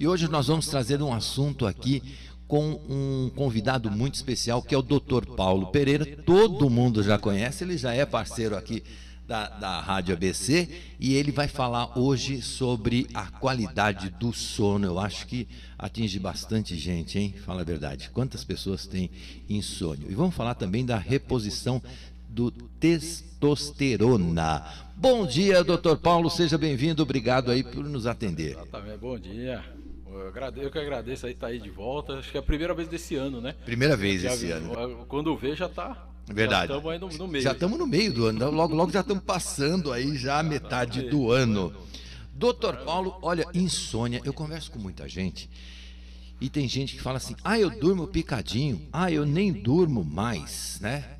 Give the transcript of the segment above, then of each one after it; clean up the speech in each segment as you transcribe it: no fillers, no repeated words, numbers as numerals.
E hoje nós vamos trazer um assunto aqui com um convidado muito especial, que é o Dr. Paulo Pereira. Todo mundo já conhece, ele já é parceiro aqui da Rádio ABC, e ele vai falar hoje sobre a qualidade do sono. Eu acho que atinge bastante gente, hein? Fala a verdade. Quantas pessoas têm insônia? E vamos falar também da reposição do testosterona. Bom dia, doutor Paulo, seja bem-vindo, obrigado aí por nos atender. Exatamente, bom dia. Eu que agradeço aí estar aí de volta. Acho que é a primeira vez desse ano, né? Primeira vez esse ano. Quando vê, já tá. Verdade. Já estamos aí no meio. Já estamos no meio do ano, logo já estamos passando aí já a metade do ano. Doutor Paulo, olha, insônia, eu converso com muita gente e tem gente que fala assim, eu durmo picadinho, eu nem durmo mais, né?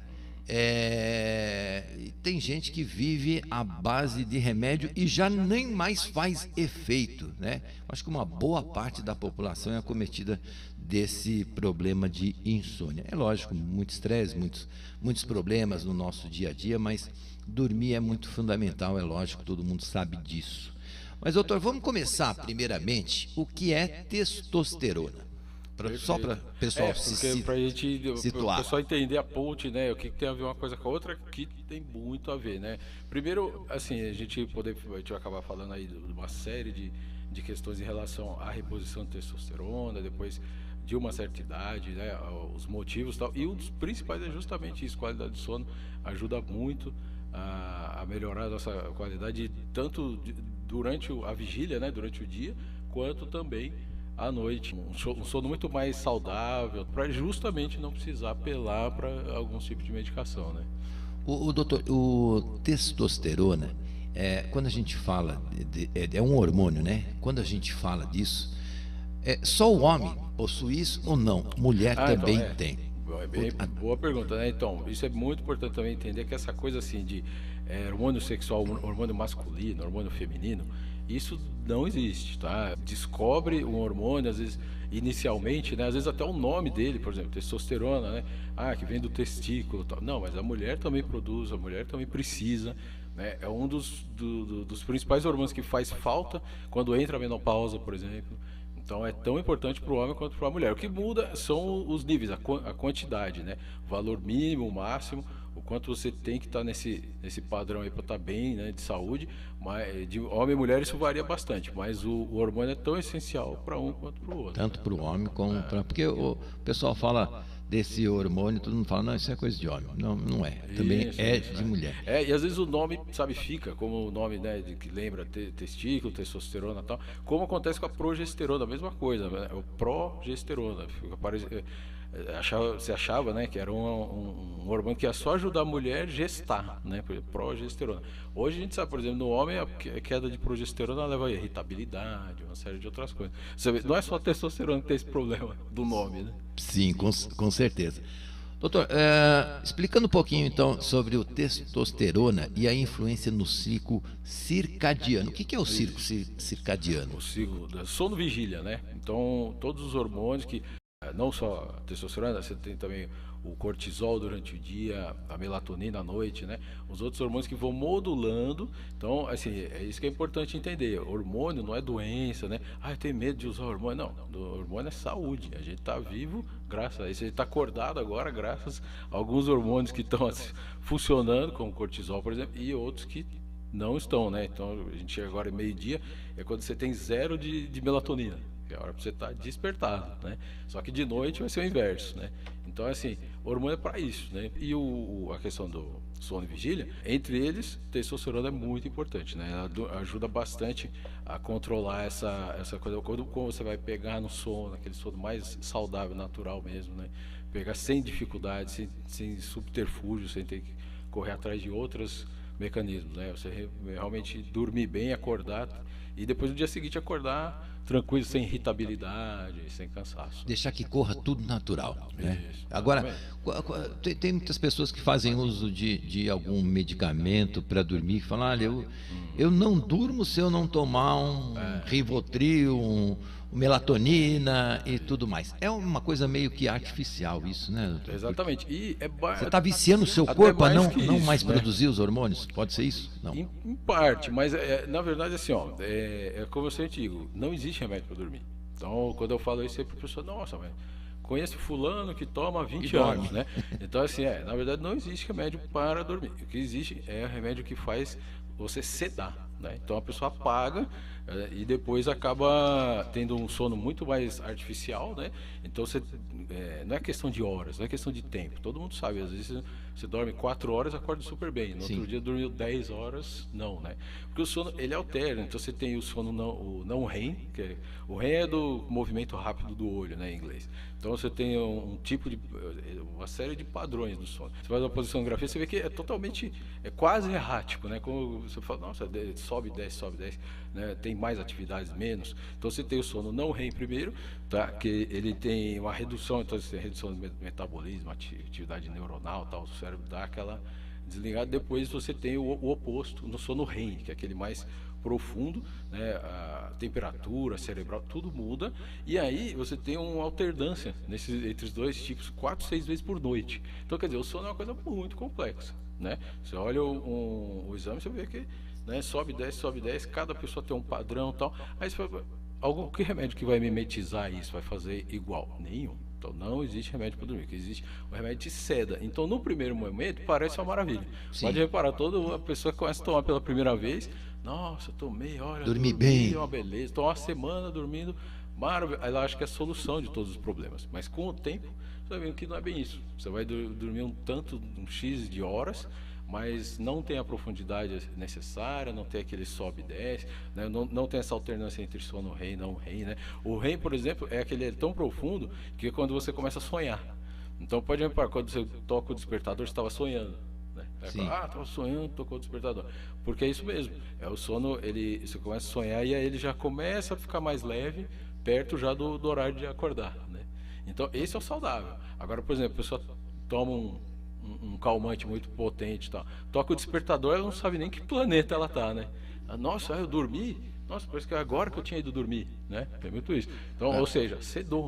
Tem gente que vive à base de remédio e já nem mais faz efeito, né? Acho que uma boa parte da população é acometida desse problema de insônia. É lógico, muito estresse, muitos problemas no nosso dia a dia, mas dormir é muito fundamental, é lógico, todo mundo sabe disso. Mas, doutor, vamos começar primeiramente o que é testosterona. Só para o pessoal situar. O pessoal entender a ponte, né? O que tem a ver uma coisa com a outra, que tem muito a ver, né? Primeiro, assim, a gente vai acabar falando aí de uma série de questões em relação à reposição de testosterona, depois de uma certa idade, né? Os motivos e tal. E um dos principais é justamente isso, qualidade de sono ajuda muito a melhorar a nossa qualidade, tanto durante a vigília, né? Durante o dia, quanto também à noite, um sono muito mais saudável, para justamente não precisar apelar para algum tipo de medicação, né? Doutor, o testosterona, quando a gente fala, é um hormônio, né? Quando a gente fala disso, só o homem possui isso ou não? Mulher também tem. Boa pergunta, né? Então, isso é muito importante também entender que essa coisa assim de hormônio sexual, hormônio masculino, hormônio feminino, isso não existe, tá? Descobre um hormônio, às vezes, inicialmente, né? Às vezes até o nome dele, por exemplo, testosterona, né? Que vem do testículo, tal. Não, mas a mulher também produz, a mulher também precisa, né? É um dos principais hormônios que faz falta quando entra a menopausa, por exemplo. Então é tão importante para o homem quanto para a mulher. O que muda são os níveis, a quantidade, né? O valor mínimo, o máximo, o quanto você tem que estar nesse padrão aí para estar bem, né, de saúde. Mas de homem e mulher isso varia bastante, mas o hormônio é tão essencial para um quanto para o outro. Tanto para o homem como para... Porque o pessoal fala desse hormônio, todo mundo fala, não, isso é coisa de homem. Não, não é. Também de mulher. E às vezes o nome, sabe, fica como o nome, né, que lembra testículo, testosterona e tal. Como acontece com a progesterona, a mesma coisa, né? O progesterona. Você achava, né, que era um hormônio que ia só ajudar a mulher a gestar, né, progesterona. Hoje a gente sabe, por exemplo, no homem a queda de progesterona leva a irritabilidade, uma série de outras coisas. Você vê, não é só a testosterona que tem esse problema do nome, né? Sim, com certeza. Doutor, explicando um pouquinho então sobre o testosterona e a influência no ciclo circadiano. O que é o ciclo circadiano? O ciclo da sono-vigília, né? Então, todos os hormônios que... Não só a testosterona, você tem também o cortisol durante o dia, a melatonina à noite, né? Os outros hormônios que vão modulando. Então, assim, é isso que é importante entender. Hormônio não é doença, né? Eu tenho medo de usar hormônio. Não, o hormônio é saúde. A gente está vivo graças a isso. A gente está acordado agora graças a alguns hormônios que estão funcionando, como o cortisol, por exemplo, e outros que não estão, né? Então, a gente chega agora meio-dia, é quando você tem zero de melatonina. Que é a hora para você estar despertado, né? Só que de noite vai ser o inverso, né? Então, assim, hormônio é para isso, né? E a questão do sono e vigília, entre eles, testosterona é muito importante, né? Ela ajuda bastante a controlar essa coisa, quando você vai pegar no sono, aquele sono mais saudável, natural mesmo, né? Pegar sem dificuldade, sem subterfúgio, sem ter que correr atrás de outros mecanismos, né? Você realmente dormir bem, acordar e depois no dia seguinte acordar tranquilo, sem irritabilidade, sem cansaço. Deixar que corra tudo natural, né? Isso, agora, tem muitas pessoas que fazem uso de algum medicamento para dormir, que falam, olha, eu não durmo se eu não tomar um Rivotril, melatonina e tudo mais. É uma coisa meio que artificial isso, né, doutor? Exatamente. E você está viciando o seu corpo a não mais produzir os hormônios? Pode ser isso? Não. Em parte, mas na verdade assim, é como eu sempre digo, não existe remédio para dormir. Então, quando eu falo isso, sempre a pessoa, nossa, mas conheço fulano que toma 20 dorme. anos, né? Então, assim, na verdade não existe remédio para dormir. O que existe é remédio que faz você sedar, né? Então a pessoa paga e depois acaba tendo um sono muito mais artificial, né? Então não é questão de horas, não é questão de tempo. Todo mundo sabe, às vezes você dorme 4 horas, acorda super bem. No Sim. outro dia dormiu 10 horas, não, né? Porque o sono, ele alterna. Então você tem o sono o não REM, o REM é do movimento rápido do olho, né, em inglês. Então você tem um tipo de uma série de padrões do sono. Você faz uma polissonografia, você vê que é totalmente, quase errático, né? Como você fala, nossa, sobe, desce, né? Tem mais atividades, menos. Então você tem o sono não REM primeiro, tá? Que ele tem uma redução, então você tem redução do metabolismo, atividade neuronal, tal, o cérebro dá aquela desligada. Depois você tem o oposto no sono REM, que é aquele mais profundo, né? A temperatura cerebral, tudo muda, e aí você tem uma alternância entre os dois tipos 4, 6 vezes por noite. Então, quer dizer, o sono é uma coisa muito complexa, né? Você olha o exame, você vê que, né, sobe, desce, cada pessoa tem um padrão e tal. Aí você fala, que remédio que vai mimetizar isso, vai fazer igual? Nenhum. Então não existe remédio para dormir, que existe o remédio de seda. Então no primeiro momento parece uma maravilha. Sim. Pode reparar, toda a pessoa que começa a tomar pela primeira vez, nossa, tomei, olha, dormi bem, uma beleza, estou uma semana dormindo, maravilha. Ela acha que é a solução de todos os problemas. Mas com o tempo, você vai vendo que não é bem isso. Você vai dormir um X de horas, mas não tem a profundidade necessária, não tem aquele sobe e desce, né? Não tem essa alternância entre sono REM e não REM, né? O REM, por exemplo, é aquele tão profundo que é quando você começa a sonhar. Então pode reparar, quando você toca o despertador, você estava sonhando, né? Estava sonhando, tocou o despertador. Porque é isso mesmo, o sono, você começa a sonhar e aí ele já começa a ficar mais leve, perto já do horário de acordar, né? Então esse é o saudável. Agora, por exemplo, a pessoa toma um calmante muito potente, tá? Toca o despertador, ela não sabe nem que planeta ela tá, né? Nossa, eu dormi? Nossa, parece que é agora que eu tinha ido dormir, né? É muito isso. Então, ou seja,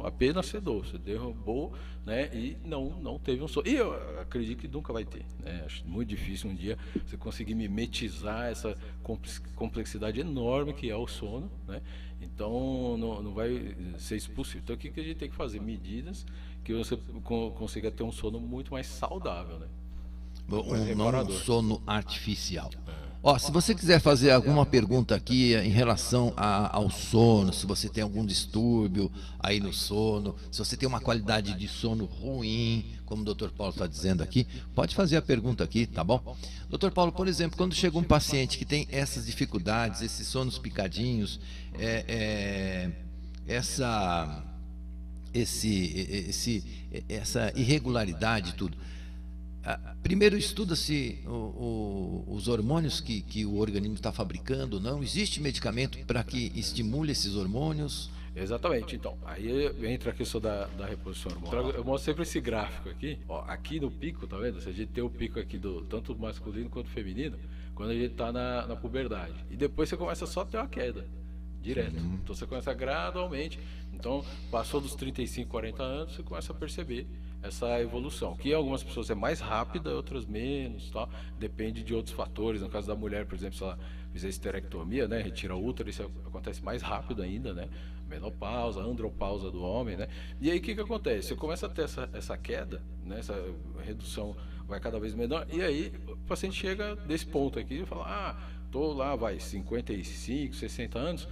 apenas sedou, você derrubou, né? E não teve um sono. E eu acredito que nunca vai ter, né? Acho muito difícil um dia você conseguir mimetizar essa complexidade enorme que é o sono, né? Então, não vai ser isso possível. Então, o que a gente tem que fazer? Medidas que você consiga ter um sono muito mais saudável, né? Não um sono artificial. Ó, se você quiser fazer alguma pergunta aqui em relação ao sono, se você tem algum distúrbio aí no sono, se você tem uma qualidade de sono ruim, como o Dr. Paulo está dizendo aqui, pode fazer a pergunta aqui, tá bom? Dr. Paulo, por exemplo, quando chega um paciente que tem essas dificuldades, esses sonos picadinhos, essa irregularidade e tudo, primeiro estuda-se os hormônios que o organismo está fabricando, não? Existe medicamento para que estimule esses hormônios? Exatamente, então, aí entra a questão da reposição hormonal. Eu mostro sempre esse gráfico aqui, ó, aqui no pico, tá vendo? Se a gente tem o pico aqui tanto masculino quanto feminino, quando a gente está na puberdade. E depois você começa só a ter uma queda, direto. Então você começa gradualmente, então passou dos 35, 40 anos, você começa a perceber essa evolução, que em algumas pessoas é mais rápida, outras menos, tal. Depende de outros fatores. No caso da mulher, por exemplo, se ela fizer esterectomia, né, retira o útero, isso acontece mais rápido ainda, né? Menopausa, andropausa do homem, né? E aí o que acontece? Você começa a ter essa queda, né? Essa redução vai cada vez menor, e aí o paciente chega desse ponto aqui e fala, tô lá, 55, 60 anos,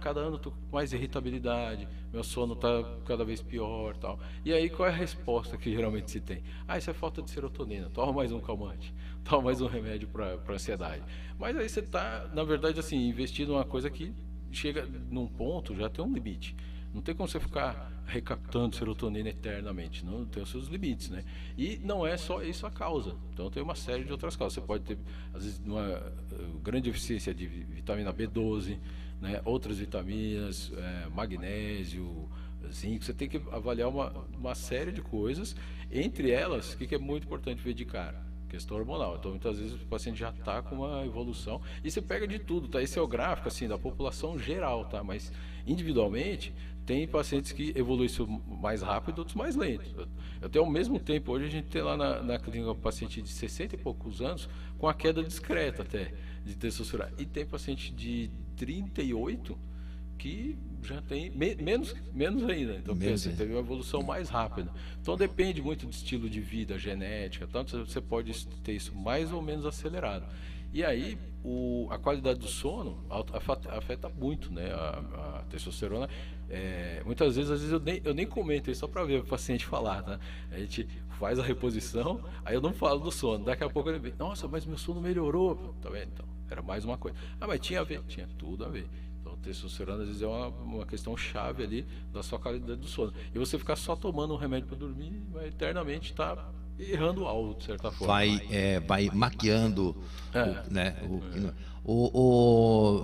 cada ano tô com mais irritabilidade, meu sono tá cada vez pior, tal. E aí qual é a resposta que geralmente se tem? Isso é falta de serotonina, toma mais um calmante, toma mais um remédio para ansiedade. Mas aí você tá, na verdade, assim, investindo numa coisa que chega num ponto, já tem um limite. Não tem como você ficar recaptando serotonina eternamente, não tem os seus limites, né? E não é só isso a causa. Então tem uma série de outras causas. Você pode ter, às vezes, uma grande deficiência de vitamina B12, né? Outras vitaminas, magnésio, zinco. Você tem que avaliar uma série de coisas. Entre elas, o que é muito importante ver de cara? Questão hormonal. Então muitas vezes o paciente já está com uma evolução e você pega de tudo, tá? Esse é o gráfico assim da população geral, tá? Mas individualmente tem pacientes que evoluem isso mais rápido, outros mais lento. Eu tenho ao mesmo tempo, hoje a gente tem lá na clínica um paciente de 60 e poucos anos com a queda discreta até de testosterona, e tem paciente de 38 que já tem menos ainda. Então, Menos assim, ainda. teve uma evolução mais rápida. Então, depende muito do estilo de vida, genética, tanto você pode ter isso mais ou menos acelerado. E aí, a qualidade do sono afeta muito, né? A testosterona. Muitas vezes, às vezes eu nem comento isso só para ver o paciente falar, tá? A gente faz a reposição, aí eu não falo do sono. Daqui a pouco ele vem, nossa, mas meu sono melhorou. Tá vendo? Então, era mais uma coisa. Ah, mas tinha a ver? Tinha tudo a ver. Então, testosterona às vezes é uma questão chave ali da sua qualidade do sono. E você ficar só tomando um remédio para dormir, vai eternamente estar errando algo, de certa forma. Vai maquiando, É. né?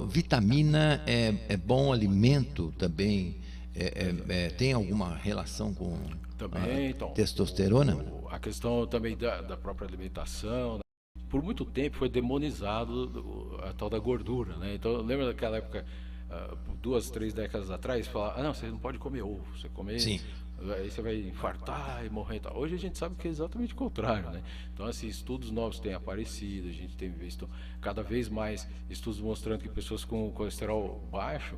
Vitamina é bom alimento também. Tem alguma relação com Também, a então, testosterona? a questão também da própria alimentação, né? Por muito tempo foi demonizado a tal da gordura, né? Então, lembra daquela época, 2, 3 décadas atrás, falar, não, você não pode comer ovo, você comer, Sim. aí você vai infartar e morrer e tal. Hoje a gente sabe que é exatamente o contrário, né? Então, assim, estudos novos têm aparecido, a gente tem visto cada vez mais estudos mostrando que pessoas com colesterol baixo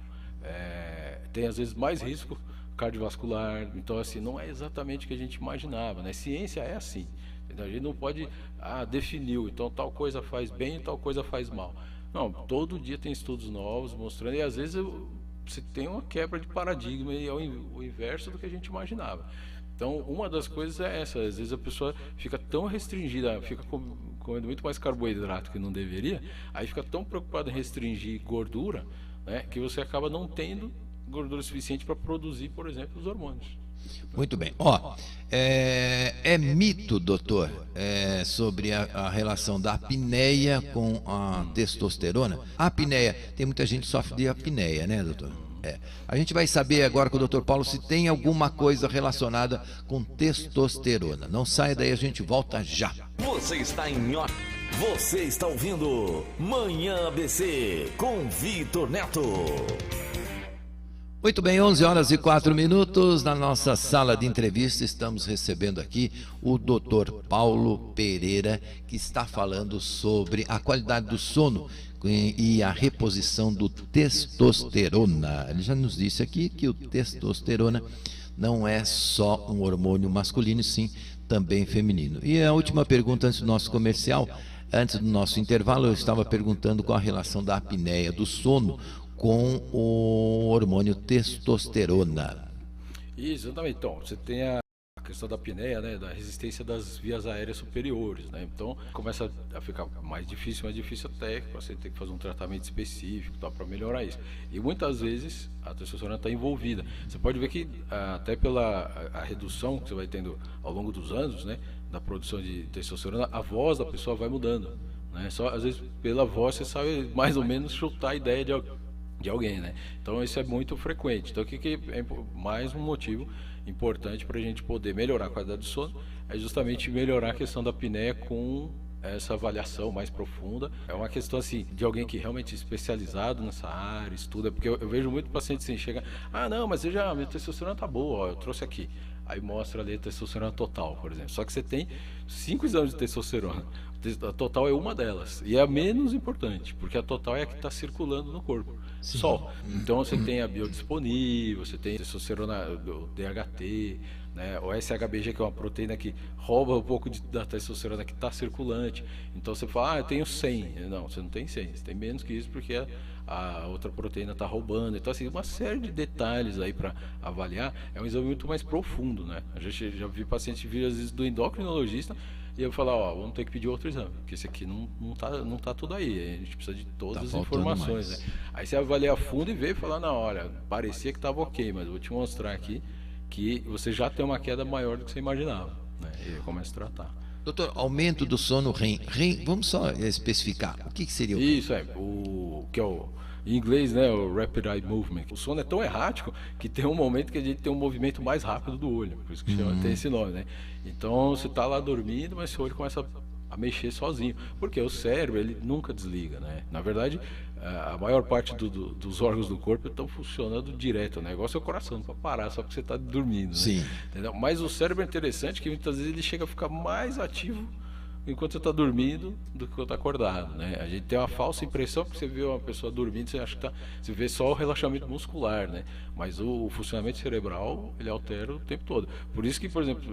têm às vezes mais risco cardiovascular. Então, assim, não é exatamente o que a gente imaginava, né? Ciência é assim. Entendeu? A gente não pode, definiu, então tal coisa faz bem e tal coisa faz mal. Não, todo dia tem estudos novos mostrando, e às vezes você tem uma quebra de paradigma e é o inverso do que a gente imaginava. Então, uma das coisas é essa, às vezes a pessoa fica tão restringida, fica comendo muito mais carboidrato que não deveria, aí fica tão preocupada em restringir gordura, né, que você acaba não tendo gordura suficiente para produzir, por exemplo, os hormônios. Muito bem. É mito, doutor, sobre a relação da apneia com a testosterona. A apneia, tem muita gente que sofre de apneia, né, doutor? A gente vai saber agora com o doutor Paulo se tem alguma coisa relacionada com testosterona. Não saia daí, a gente volta já. Você está ouvindo Manhã ABC com Vitor Neto. Muito bem, 11h04. Na nossa sala de entrevista estamos recebendo aqui o Dr. Paulo Pereira, que está falando sobre a qualidade do sono e a reposição do testosterona. Ele já nos disse aqui que o testosterona não é só um hormônio masculino, sim, também feminino. E a última pergunta antes do nosso comercial, antes do nosso intervalo, eu estava perguntando qual a relação da apneia do sono com o hormônio testosterona. Isso, exatamente. Então, você tem a questão da apneia, né, da resistência das vias aéreas superiores, né? Então, começa a ficar mais difícil até você ter que fazer um tratamento específico para melhorar isso. E muitas vezes a testosterona está envolvida. Você pode ver que até pela a redução que você vai tendo ao longo dos anos, né, da produção de testosterona, a voz da pessoa vai mudando, né? Só às vezes pela voz você sabe mais ou menos chutar a ideia de alguém, né? Então isso é muito frequente. Então o que é mais um motivo importante para a gente poder melhorar a qualidade do sono é justamente melhorar a questão da apneia com essa avaliação mais profunda. É uma questão assim de alguém que realmente é especializado nessa área, estuda, porque eu vejo muito paciente assim, chega, não, mas minha testosterona tá boa, ó, eu trouxe aqui. Aí mostra ali a testosterona total, por exemplo. Só que você tem 5 exames de testosterona. A total é uma delas. E é a menos importante, porque a total é a que está circulando no corpo. Sim. Só. Então você tem a biodisponível, você tem a testosterona do DHT, né? O SHBG, que é uma proteína que rouba um pouco da testosterona que está circulante. Então você fala, eu tenho 100. Não, você não tem 100, você tem menos que isso porque a outra proteína está roubando. Então, assim, uma série de detalhes aí para avaliar. É um exame muito mais profundo, né? A gente já vi pacientes vir às vezes do endocrinologista e eu falar, vamos ter que pedir outro exame, porque esse aqui não tá tudo aí, a gente precisa de todas as informações, né? Aí você avalia a fundo e vê e fala, não, olha, parecia que estava ok, mas eu vou te mostrar aqui que você já tem uma queda maior do que você imaginava, né? E começa a tratar. Doutor, aumento do sono REM. Vamos só especificar, o que seria o REM? Isso, que é em inglês, né, o Rapid Eye Movement. O sono é tão errático que tem um momento que a gente tem um movimento mais rápido do olho, por isso que tem esse nome, né? Então você está lá dormindo, mas seu olho começa a mexer sozinho, porque o cérebro ele nunca desliga, né? Na verdade, a maior parte dos órgãos do corpo estão funcionando direto, né? Igual seu coração, não pode parar só porque você está dormindo, né? Sim. Entendeu? Mas o cérebro é interessante que muitas vezes ele chega a ficar mais ativo enquanto você está dormindo do que quando está acordado, né? A gente tem uma falsa impressão que você vê uma pessoa dormindo, você acha que você vê só o relaxamento muscular, né? Mas o funcionamento cerebral, ele altera o tempo todo. Por isso que, por exemplo,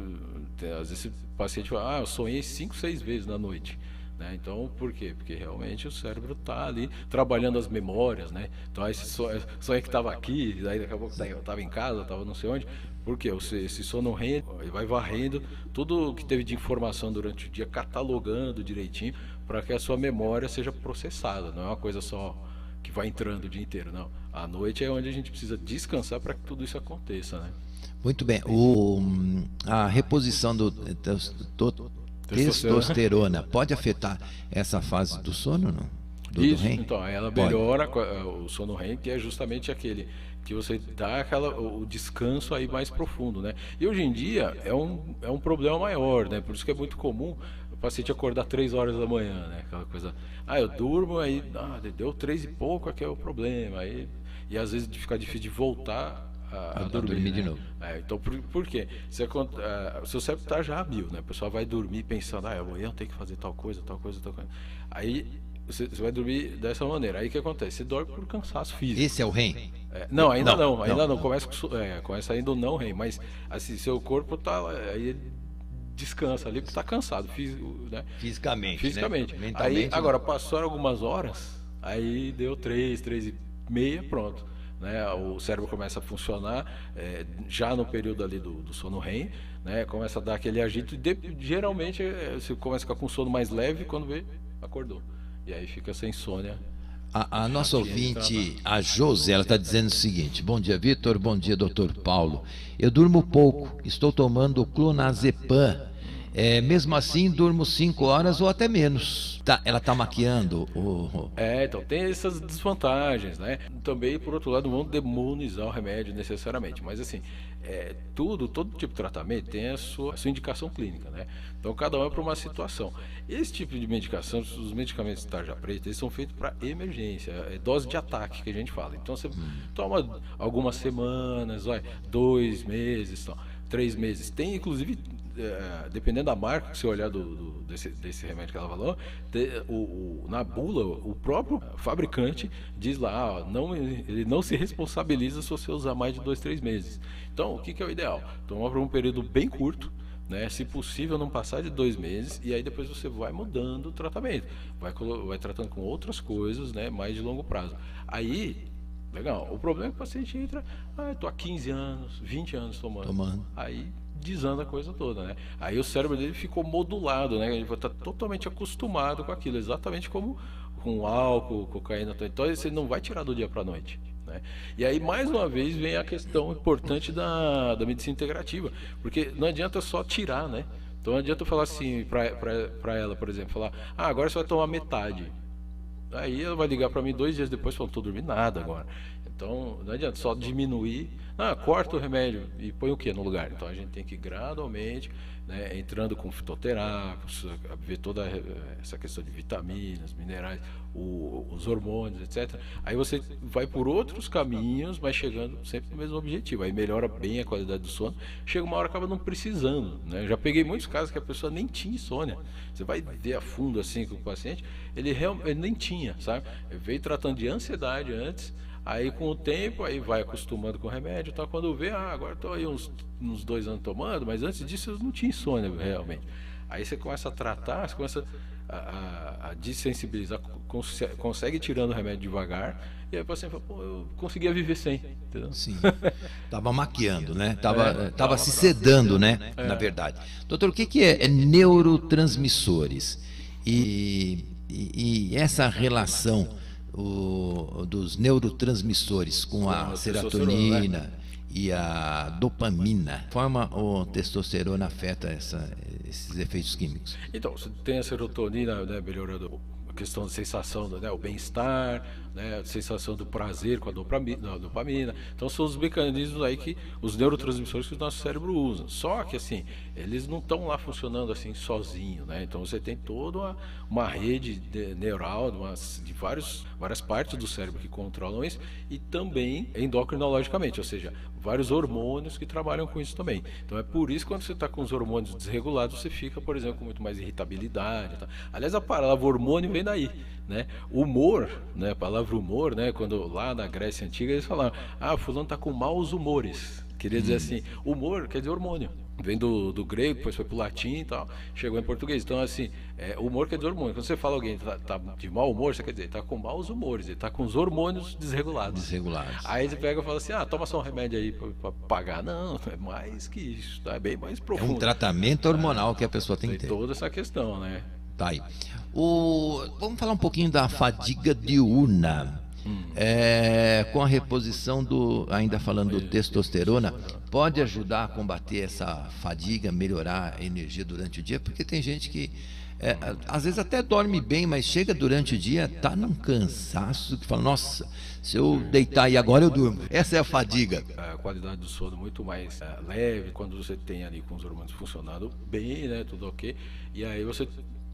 às vezes o paciente fala, eu sonhei 5, 6 vezes na noite. Né? Então, por quê? Porque realmente o cérebro está ali trabalhando as memórias, né? Então, esse sonho que estava aqui, daí daqui a pouco eu estava em casa, estava não sei onde. Por quê? Esse sono REM, ele vai varrendo tudo que teve de informação durante o dia, catalogando direitinho para que a sua memória seja processada. Não é uma coisa só que vai entrando o dia inteiro, não. À noite é onde a gente precisa descansar para que tudo isso aconteça, né? Muito bem. A reposição do testosterona pode afetar essa fase do sono, não? Isso, REM? Então, ela melhora o sono REM, que é justamente aquele que você dá o descanso aí mais profundo, né? E hoje em dia é um problema maior, né? Por isso que é muito comum o paciente acordar 3 horas da manhã, né? Aquela coisa, eu durmo, aí deu 3 e pouco, aqui é o problema. Aí, e às vezes fica difícil de voltar a dormir, né? De novo. Então, por quê? O seu cérebro está já a mil, né? O pessoal vai dormir pensando, amanhã eu tenho que fazer tal coisa, tal coisa, tal coisa. Aí você vai dormir dessa maneira. Aí o que acontece? Você dorme por cansaço físico. Esse é o REM? Não, ainda não. Começa ainda o não REM, mas assim, seu corpo tá aí descansa ali porque está cansado, né? Fisicamente. Né? Aí agora passaram algumas horas, aí deu 3 e meia, pronto. Né, o cérebro começa a funcionar já no período ali do sono REM, né, começa a dar aquele agito e geralmente você começa a ficar com sono mais leve quando vê, acordou. E aí fica sem insônia. A nossa ouvinte, a José, ela está dizendo o seguinte: bom dia, Vitor, bom dia, doutor Paulo. Eu durmo pouco, estou tomando clonazepam. Mesmo assim, durmo 5 horas ou até menos. Ela está maquiando então tem essas desvantagens, né? Também, por outro lado, não vão demonizar o remédio necessariamente, mas assim, todo tipo de tratamento tem a sua indicação clínica, né? Então cada um é para uma situação. Esse tipo de medicação, os medicamentos de tarja preta, eles são feitos para emergência, dose de ataque que a gente fala. Então você toma algumas semanas, 2 meses, 3 meses. Tem inclusive, dependendo da marca que você olhar desse remédio que ela falou, na bula, o próprio fabricante diz lá, ele não se responsabiliza se você usar mais de 2, 3 meses. Então, o que é o ideal? Tomar por um período bem curto, né? Se possível não passar de 2 meses, e aí depois você vai mudando o tratamento, vai tratando com outras coisas, né? Mais de longo prazo. Aí, legal, o problema é que o paciente entra, eu tô há 15 anos, 20 anos tomando. Aí desanda a coisa toda, né? Aí o cérebro dele ficou modulado, né? Ele vai estar totalmente acostumado com aquilo, exatamente como com álcool, cocaína. Então você não vai tirar do dia para a noite, né? E aí mais uma vez vem a questão importante da medicina integrativa, porque não adianta só tirar, né? Então não adianta eu falar assim para ela, por exemplo, falar, agora você vai tomar metade. Aí ela vai ligar para mim 2 dias depois e falar, não estou dormindo nada agora. Então não adianta só diminuir, corta o remédio e põe o que no lugar? Então a gente tem que gradualmente, né, entrando com fitoterápicos, ver toda essa questão de vitaminas, minerais, os hormônios, etc. Aí você vai por outros caminhos, mas chegando sempre no mesmo objetivo. Aí melhora bem a qualidade do sono. Chega uma hora que acaba não precisando, né? Eu já peguei muitos casos que a pessoa nem tinha insônia. Você vai ver a fundo assim com o paciente, ele nem tinha, sabe? Ele veio tratando de ansiedade antes. Aí com o tempo, aí vai acostumando com o remédio, tá? Quando vê, agora estou aí uns 2 anos tomando, mas antes disso eu não tinha insônia realmente. Aí você começa a tratar, você começa a desensibilizar, consegue tirando o remédio devagar, e aí o paciente fala, eu conseguia viver sem, entendeu? Sim, estava maquiando, né? Tava se sedando, né? Na verdade. Doutor, o que é neurotransmissores? E essa relação dos neurotransmissores com a serotonina e a dopamina, forma ou testosterona afeta esses efeitos químicos? Então, você tem a serotonina, né, melhorando questão da sensação do, né, o bem-estar, né, a sensação do prazer com a dopamina. Então são os mecanismos aí que os neurotransmissores que o nosso cérebro usa. Só que assim, eles não estão lá funcionando assim sozinho, né? Então você tem toda uma rede neural de várias partes do cérebro que controlam isso, e também endocrinologicamente, ou seja, vários hormônios que trabalham com isso também. Então é por isso que quando você está com os hormônios desregulados, você fica, por exemplo, com muito mais irritabilidade. Tá? Aliás, a palavra hormônio vem daí, né? Humor, né? A palavra humor, né? Quando lá na Grécia Antiga eles falavam, fulano está com maus humores. Queria dizer assim, humor quer dizer hormônio. Vem do grego, depois foi pro latim e tal, chegou em português. Então, assim, humor quer dizer hormônio. Quando você fala alguém tá de mau humor, você quer dizer, tá com maus humores, ele tá com os hormônios desregulados. Aí você pega e fala assim, toma só um remédio aí pra pagar. Não, é mais que isso, tá? É bem mais profundo. É um tratamento hormonal que a pessoa tem que ter. Toda essa questão, né? Tá aí. Vamos falar um pouquinho da fadiga diurna. Com a reposição ainda falando do testosterona, pode ajudar a combater essa fadiga, melhorar a energia durante o dia, porque tem gente que às vezes até dorme bem, mas chega durante o dia, tá num cansaço que fala, nossa, se eu deitar aí agora eu durmo. Essa é a fadiga. A qualidade do sono muito mais leve, quando você tem ali com os hormônios funcionando bem, né, tudo ok, e aí você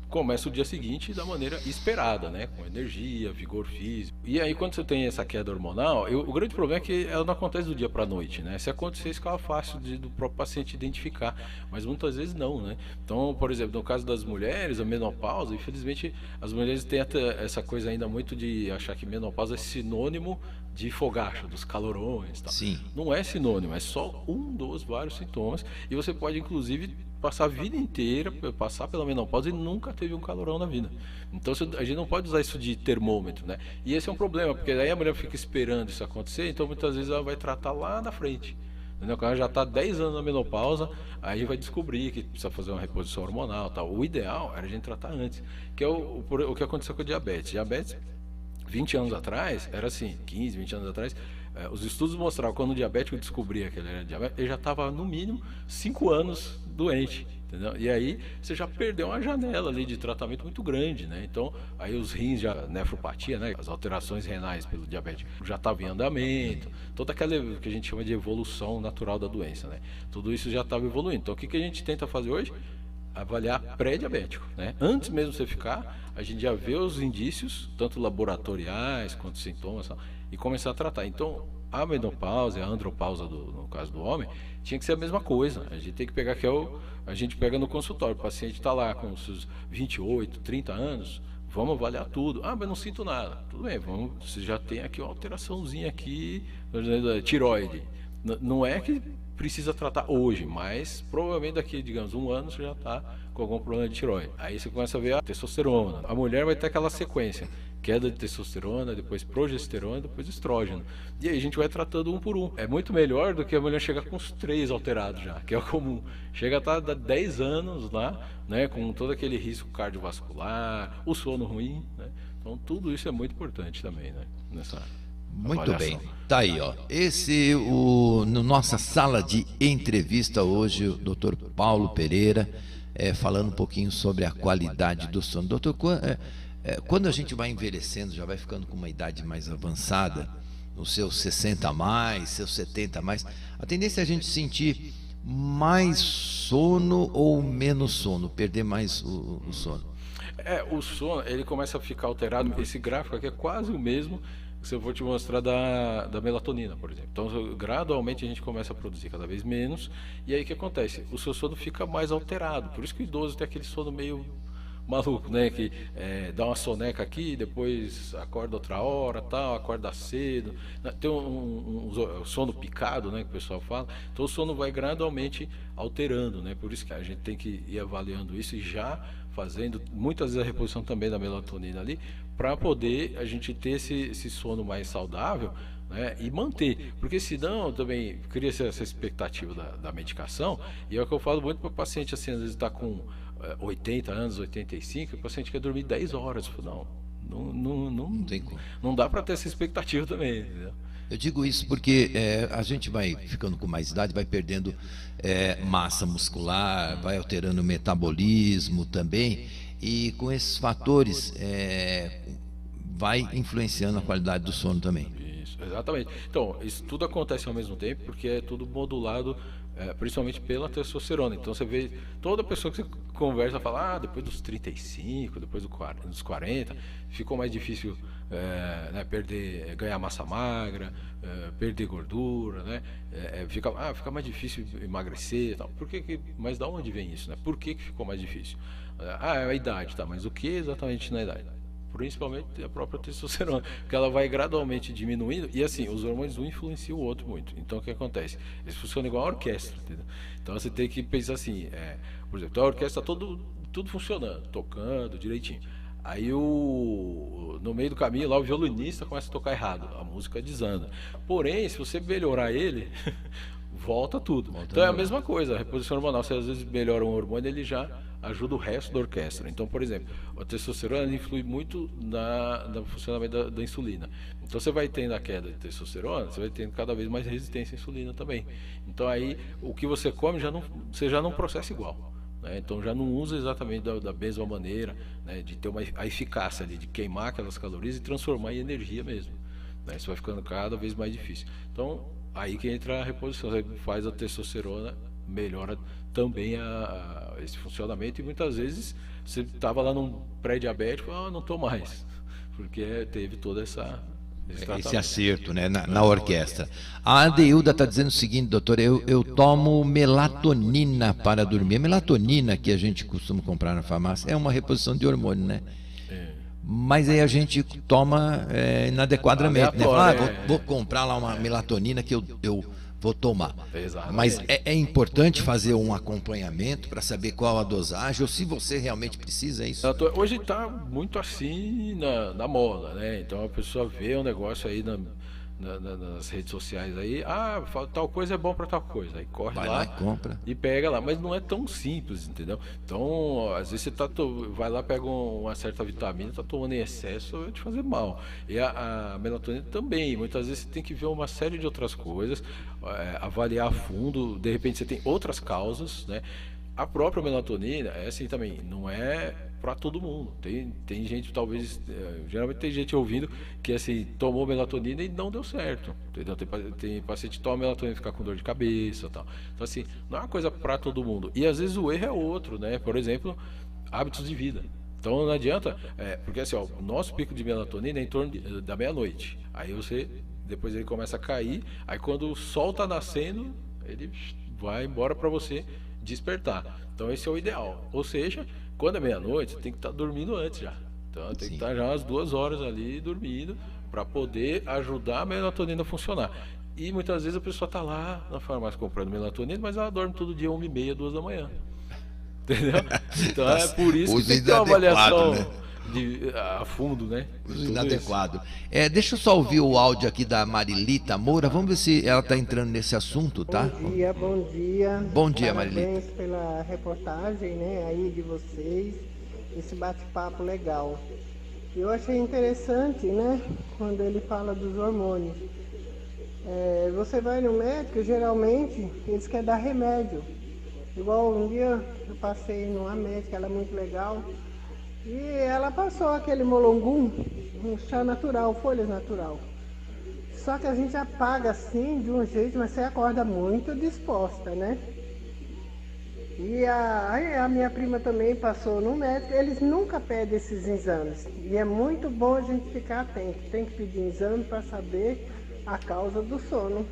começa o dia seguinte da maneira esperada, né? Com energia, vigor físico. E aí quando você tem essa queda hormonal, o grande problema é que ela não acontece do dia para a noite, né? Se acontecesse, ficava fácil do próprio paciente identificar, mas muitas vezes não, né? Então, por exemplo, no caso das mulheres, a menopausa, infelizmente as mulheres têm essa coisa ainda muito de achar que menopausa é sinônimo de fogacho, dos calorões, tal. Sim. Não é sinônimo, é só um dos vários sintomas, e você pode inclusive passar a vida inteira, passar pela menopausa e nunca teve um calorão na vida. Então a gente não pode usar isso de termômetro, né? E esse é um problema, porque aí a mulher fica esperando isso acontecer, então muitas vezes ela vai tratar lá na frente. Entendeu? Quando ela já está 10 anos na menopausa, aí vai descobrir que precisa fazer uma reposição hormonal, tal. O ideal era a gente tratar antes, que é o que aconteceu com a diabetes. Diabetes, 20 anos atrás, era assim, 15, 20 anos atrás, os estudos mostravam que quando o diabético descobria que ele era diabético, ele já estava no mínimo 5 anos doente, entendeu? E aí você já perdeu uma janela ali de tratamento muito grande, né? Então aí os rins, nefropatia, né? As alterações renais pelo diabético já estavam em andamento, toda aquela que a gente chama de evolução natural da doença, né? Tudo isso já estava evoluindo. Então o que a gente tenta fazer hoje? Avaliar pré-diabético, né? Antes mesmo de você ficar, a gente já vê os indícios, tanto laboratoriais quanto sintomas, e começar a tratar. Então, a menopausa e a andropausa, no caso do homem, tinha que ser a mesma coisa. A gente tem que pegar, a gente pega no consultório, o paciente está lá com os seus 28, 30 anos, vamos avaliar tudo. Mas não sinto nada. Tudo bem, você já tem aqui uma alteraçãozinha aqui, tiroide. Não é que precisa tratar hoje, mas provavelmente daqui, digamos, 1 ano você já está com algum problema de tiroide. Aí você começa a ver a testosterona. A mulher vai ter aquela sequência, queda de testosterona, depois progesterona, depois estrógeno. E aí a gente vai tratando um por um. É muito melhor do que a mulher chegar com os 3 alterados já, que é o comum. Chega a estar 10 anos lá, né, com todo aquele risco cardiovascular, o sono ruim, né? Então tudo isso é muito importante também, né, nessa Muito avaliação. bem, tá aí, ó. No nossa sala de entrevista hoje, o Dr. Paulo Pereira, falando um pouquinho sobre a qualidade do sono. Doutor, quando a gente vai envelhecendo, já vai ficando com uma idade mais avançada, nos seus 60 a mais, seus 70 a mais, a tendência é a gente sentir mais sono ou menos sono, perder mais o sono. O sono, ele começa a ficar alterado. Esse gráfico aqui é quase o mesmo se eu vou te mostrar da melatonina, por exemplo. Então, gradualmente a gente começa a produzir cada vez menos, e aí o que acontece? O seu sono fica mais alterado. Por isso que o idoso tem aquele sono meio maluco, né? Que dá uma soneca aqui, depois acorda outra hora, tal, acorda cedo. Tem um sono picado, né? Que o pessoal fala. Então o sono vai gradualmente alterando, né? Por isso que a gente tem que ir avaliando isso e já fazendo muitas vezes a reposição também da melatonina ali, para poder a gente ter esse sono mais saudável, né, e manter, porque senão também cria essa expectativa da medicação, e é o que eu falo muito para o paciente, assim, às vezes está com 80 anos, 85, e o paciente quer dormir 10 horas, eu falo, não tem como. Não dá para ter essa expectativa também, entendeu? Eu digo isso porque a gente vai ficando com mais idade, vai perdendo massa muscular, vai alterando o metabolismo também, e com esses fatores vai influenciando a qualidade do sono também. Isso, exatamente. Então, isso tudo acontece ao mesmo tempo porque é tudo modulado principalmente pela testosterona. Então você vê toda pessoa que você conversa fala, depois dos 35, depois dos 40, ficou mais difícil né, ganhar massa magra, perder gordura, né? Fica mais difícil emagrecer, tal. Mas da onde vem isso, né? Por que ficou mais difícil? É a idade, tá? Mas o que exatamente na idade? Principalmente a própria testosterona, porque ela vai gradualmente diminuindo, e assim, os hormônios um influenciam o outro muito. Então o que acontece? Eles funcionam igual a orquestra, entendeu? Então você tem que pensar assim, por exemplo, a orquestra tudo funcionando, tocando direitinho. Aí no meio do caminho lá o violinista começa a tocar errado, a música desanda. Porém, se você melhorar ele, volta tudo. Então é a mesma coisa, a reposição hormonal, se às vezes melhora um hormônio, ele já ajuda o resto da orquestra. Então, por exemplo, a testosterona influi muito no funcionamento da insulina. Então você vai tendo a queda de testosterona, você vai tendo cada vez mais resistência à insulina também. Então aí o que você come você já não processa igual, né? Então já não usa exatamente da mesma maneira, né? De ter a eficácia ali, de queimar aquelas calorias e transformar em energia mesmo, né? Isso vai ficando cada vez mais difícil. Então aí que entra a reposição, você faz a testosterona, melhora também esse funcionamento, e muitas vezes você estava lá num pré-diabético, não estou mais, porque teve toda esse acerto, né, na orquestra. A Adeilda está dizendo o seguinte, doutor, eu tomo melatonina para dormir. A melatonina que a gente costuma comprar na farmácia é uma reposição de hormônio, né? Mas aí a gente toma inadequadamente, né? Vou comprar lá uma melatonina que eu vou tomar. Exatamente. Mas é importante fazer um acompanhamento para saber qual a dosagem, ou se você realmente precisa, é isso? Hoje está muito assim na moda, né? Então a pessoa vê um negócio aí nas redes sociais aí, tal coisa é bom para tal coisa, aí corre lá e compra e pega lá, mas não é tão simples, entendeu? Então às vezes você vai lá, pega uma certa vitamina, tá tomando em excesso, vai te fazer mal. E a melatonina também, muitas vezes você tem que ver uma série de outras coisas, avaliar a fundo, de repente você tem outras causas, né? A própria melatonina é assim também, não é para todo mundo. Tem gente, talvez, geralmente tem gente ouvindo que assim, tomou melatonina e não deu certo, entendeu? Tem paciente que toma melatonina e fica com dor de cabeça e tal. Então assim, não é uma coisa para todo mundo. E às vezes o erro é outro, né? Por exemplo, hábitos de vida. Então não adianta, porque assim, o nosso pico de melatonina é em torno da meia-noite. Aí depois ele começa a cair, aí quando o sol está nascendo, ele vai embora para você despertar. Então esse é o ideal. Ou seja, quando é meia-noite, você tem que estar dormindo antes já. Então tem que estar já às 2 horas ali dormindo para poder ajudar a melatonina a funcionar. E muitas vezes a pessoa está lá na farmácia comprando melatonina, mas ela dorme todo dia 1h30, 2 da manhã. Entendeu? Então é por isso que tem que ter uma avaliação, né? A fundo, né? Inadequado. Deixa eu só ouvir o áudio aqui da Marilita Moura. Vamos ver se ela está entrando nesse assunto, tá? Bom dia, bom dia. Bom dia, Marilita. Parabéns pela reportagem, né, aí de vocês. Esse bate-papo legal. Eu achei interessante, né, quando ele fala dos hormônios. Você vai no médico, geralmente eles querem dar remédio. Igual um dia eu passei numa médica, ela é muito legal. E ela passou aquele molongum, um chá natural, folhas natural. Só que a gente apaga assim, de um jeito, mas você acorda muito disposta, né? E a minha prima também passou no médico, eles nunca pedem esses exames. E é muito bom a gente ficar atento, tem que pedir exame para saber a causa do sono.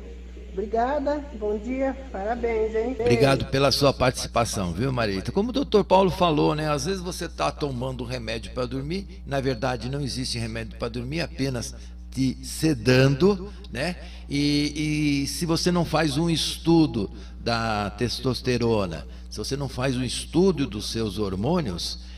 Obrigada, bom dia, parabéns, hein? Obrigado pela sua participação, viu, Marilita? Como o doutor Paulo falou, né? Às vezes você está tomando remédio para dormir, na verdade não existe remédio para dormir, apenas te sedando, né? E se você não faz um estudo da testosterona, se você não faz um estudo dos seus hormônios,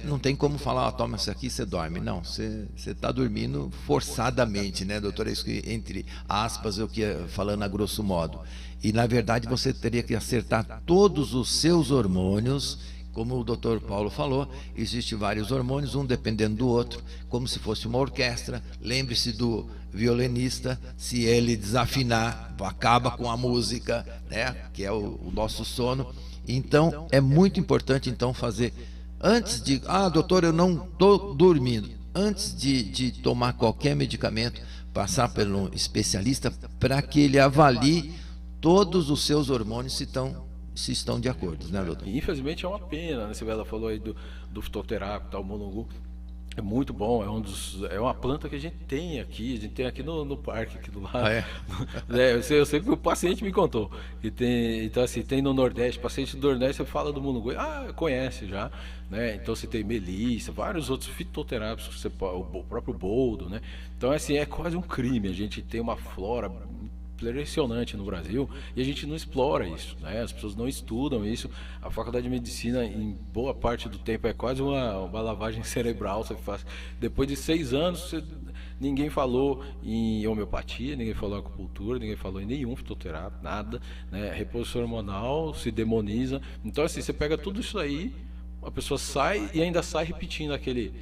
não tem como falar, toma isso aqui, você dorme. Não, você está dormindo forçadamente, né, doutora? Isso que, entre aspas, eu que falando a grosso modo. E na verdade você teria que acertar todos os seus hormônios. Como o doutor Paulo falou, existem vários hormônios, um dependendo do outro, como se fosse uma orquestra. Lembre-se do violinista, se ele desafinar, acaba com a música, né, que é o nosso sono. Então é muito importante fazer Antes de, doutor, eu não estou dormindo. Antes de tomar qualquer medicamento, passar pelo especialista para que ele avalie todos os seus hormônios se estão de acordo, né, doutor? Infelizmente é uma pena, né? Ela falou aí do fitoterápico, o mulungu. É muito bom, é uma planta que a gente tem aqui no parque aqui do lado. Eu sei que o paciente me contou que tem, então assim, tem no Nordeste, paciente do Nordeste, você fala do mulungu, conhece já, né? Então você tem melissa, vários outros fitoterápicos, o próprio boldo, né? Então assim, é quase um crime, a gente tem uma flora impressionante no Brasil e a gente não explora isso, né? As pessoas não estudam isso. A faculdade de medicina, em boa parte do tempo, é quase uma lavagem cerebral. Você faz. Depois de 6 anos, ninguém falou em homeopatia, ninguém falou em acupuntura, ninguém falou em nenhum fitoterápico, nada, né? Reposição hormonal se demoniza. Então, assim, você pega tudo isso aí, a pessoa sai e ainda sai repetindo aquele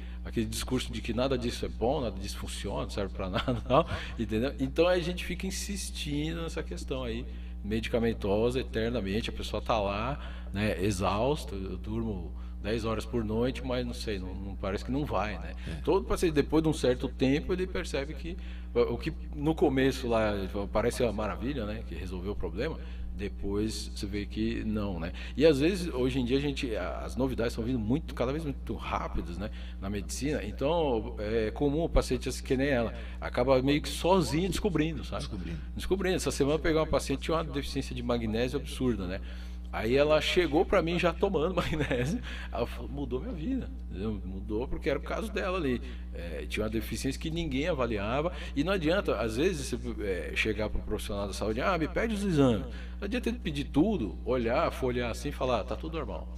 discurso de que nada disso é bom, nada disso funciona, não serve para nada, não, entendeu? Então a gente fica insistindo nessa questão aí, medicamentosa, eternamente, a pessoa tá lá, né, exausta, eu durmo 10 horas por noite, mas não sei, não parece que não vai, né? Todo paciente, depois de um certo tempo, ele percebe que o que no começo lá parece uma maravilha, né, que resolveu o problema, depois você vê que não, né? E às vezes, hoje em dia, as novidades estão vindo cada vez muito rápidas, né, na medicina. Então, é comum o paciente, assim, que nem ela, acaba meio que sozinho descobrindo, sabe? Descobrindo. Essa semana eu peguei uma paciente que tinha uma deficiência de magnésio absurda, né? Aí ela chegou para mim já tomando magnésio, ela falou, mudou minha vida, entendeu? Mudou porque era o caso dela ali, tinha uma deficiência que ninguém avaliava e não adianta, às vezes, você chegar para o profissional da saúde, me pede os exames, não adianta ele pedir tudo, olhar, folhear assim e falar, tá tudo normal,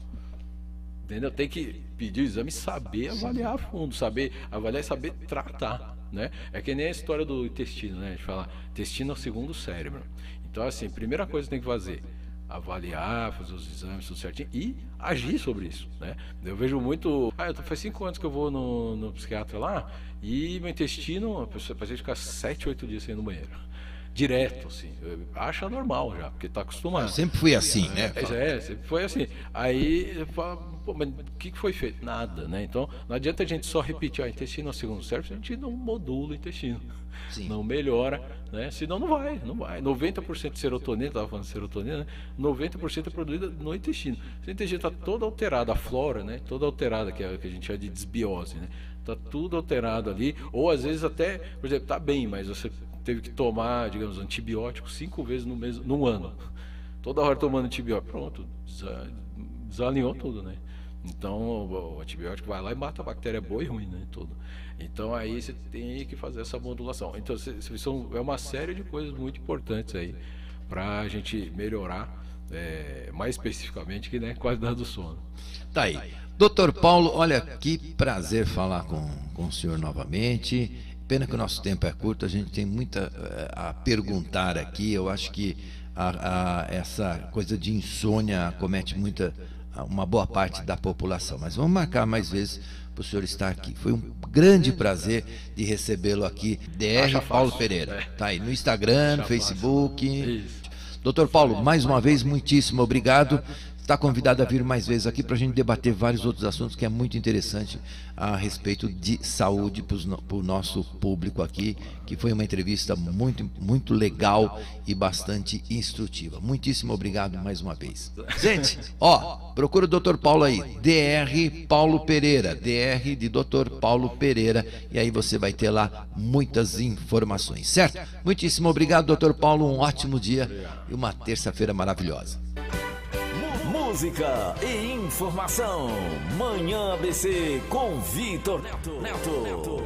entendeu? Tem que pedir o exame e saber avaliar a fundo, saber avaliar e saber tratar, né? É que nem a história do intestino, né? A gente fala, intestino é o segundo cérebro, então assim, primeira coisa que tem que fazer, avaliar, fazer os exames, tudo certinho e agir sobre isso, né? Eu vejo muito, faz 5 anos que eu vou no psiquiatra lá e meu intestino, a paciente fica 7, 8 dias sem ir no banheiro. Direto, assim, acha normal já, porque está acostumado. Eu sempre fui assim, né? Sempre foi assim. Aí eu falo, mas o que foi feito? Nada, né? Então não adianta a gente só repetir, intestino é o segundo cérebro, a gente não modula o intestino. Sim. Não melhora, né? Senão não vai. 90% de serotonina, estava falando de serotonina, né? 90% é produzida no intestino. Se o intestino está todo alterado, a flora, né? Toda alterada, que a gente chama de desbiose, né? Está tudo alterado ali, ou às vezes até, por exemplo, está bem, mas você teve que tomar, digamos, antibiótico 5 vezes num ano. Toda hora tomando antibiótico, pronto, desalinhou tudo, né? Então o antibiótico vai lá e mata a bactéria boa e ruim, né? Tudo. Então aí você tem que fazer essa modulação. Então é uma série de coisas muito importantes aí para a gente melhorar, mais especificamente, que, né, qualidade do sono. Tá aí. Doutor Paulo, olha que prazer falar com o senhor novamente. Pena que o nosso tempo é curto, a gente tem muita a perguntar aqui. Eu acho que essa coisa de insônia acomete uma boa parte da população. Mas vamos marcar mais vezes para o senhor estar aqui. Foi um grande prazer de recebê-lo aqui, DR Paulo Pereira. Tá aí no Instagram, no Facebook. Doutor Paulo, mais uma vez, muitíssimo obrigado. Está convidado a vir mais vezes aqui para a gente debater vários outros assuntos que é muito interessante a respeito de saúde para o nosso público aqui, que foi uma entrevista muito, muito legal e bastante instrutiva. Muitíssimo obrigado mais uma vez. Gente, procura o Dr. Paulo aí, DR Paulo Pereira, DR de Dr. Paulo Pereira, e aí você vai ter lá muitas informações, certo? Muitíssimo obrigado, Dr. Paulo, um ótimo dia e uma terça-feira maravilhosa. Música e informação. Manhã ABC com Vitor Neto.